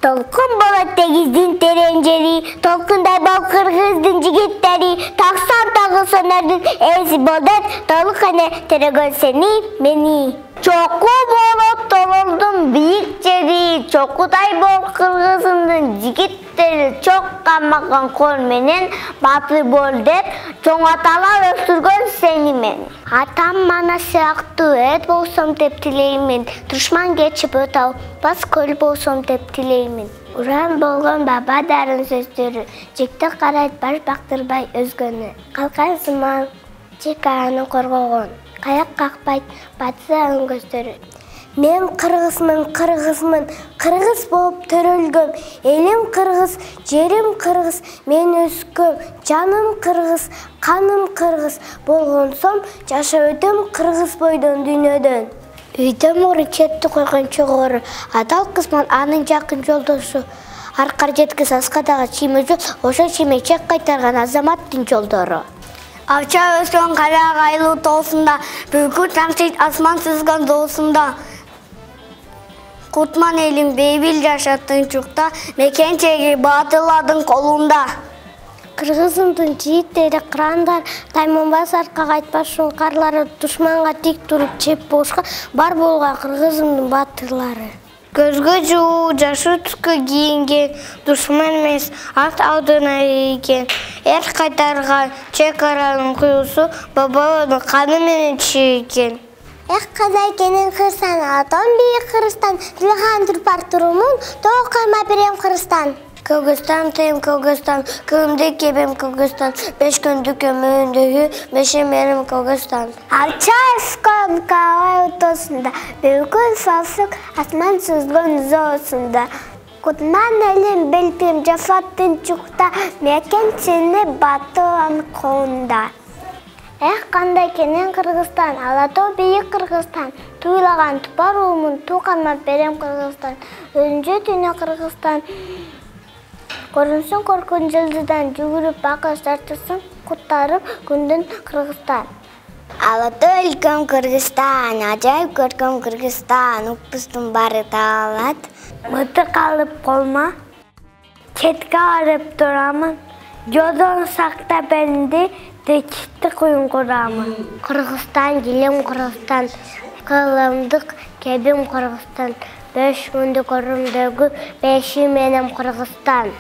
Толкун болот дегиздин теренжери, толкундай бол кыргыздын жигиттери, таксан тагы сонордун эси болот, толкуне терегөн сени, мени. Чоку болот тололдун бийик жери, чокудай бол кыргыздын жигиттери чок камаган кол менен батыр бол деп, чоң аталар өстүргөн сени мени. Атам мана сыяктуу эт болсом деп тилеймин, душман кечип өтө бас көл болсом деп тилеймин. Уран болгон баба дарын сөздөрү, жекте карайт баш бактырбай өзгөнү. Калкан сыман чеканы коргогон, каяк какпайт батса өңгөздөрү. Мен кыргызмын, кыргыз болуп төрөлгөм. Элим кыргыз, жерим кыргыз, мен өскөм. Жаным кыргыз, каным кыргыз болгонсом, жашап өтөм кыргыз бойдон дүйнөдөн. Үйдө мурун четти койгон чогору, адал кызман анын жакын жолдошу. Аркар жеткиз аскадагы чийме жол, ошо чийме чек кайтарган азаматтын жолдору. Акча өскөн кара кайлуу тоосунда, бүркүт тамчыйт асман сызган доосунда. Кутман элим бейбил жашаттын чукта, мекенчеги батылладын колунда. Кыргызымдын жийиттери кырандар, тайманбас аркага айтпаш шуңкарлары, душманга тик туруп чеп болушка бар болгон кыргызымдын батырлары. Көзгө жуу, жашы түскө кийинген, душман эмес, ат алдына ийген. Эр кайтарган чек аранын куюусу бабалардын каны менен чийген. Эх, казай кенен кырсан, атон бийик Кыргызстан, тилган турпар турумун, тоо кайма берем Кыргызстан. Кыргызстан, тыйым Кыргызстан, Кырымды кебем Кыргызстан, 5 күндүк өмүрүндөгү беши меним Кыргызстан. Акча өскөн калай утосунда, бүркүн салсык асман сызган зоосунда. Кутман элим белпим жафаттын чукта, мекен сени батылан колунда. Эх, кандай кенен Кыргызстан, алатоо бийик Кыргызстан, туйлаган тупар уумун тууганма берем Кыргызстан, өзүнчө дүйнө Кыргызстан. Көрүнсүн көркүн жылдыдан, жүгүрүп бакыш тартысын, куттарып күндүн Кыргызстан. Алатоо өлкөм Кыргызстан, ажайып көркөм Кыргызстан, укпустун баары таалат. Мыты калып колма, четке барып турамын, жодон сактап элимди, течти куюн курамын. Кыргызстан, келем Кыргызстан, кылымдык кебим Кыргызстан, 5 күндүк өмүрүмдөгү беши менен Кыргызстан.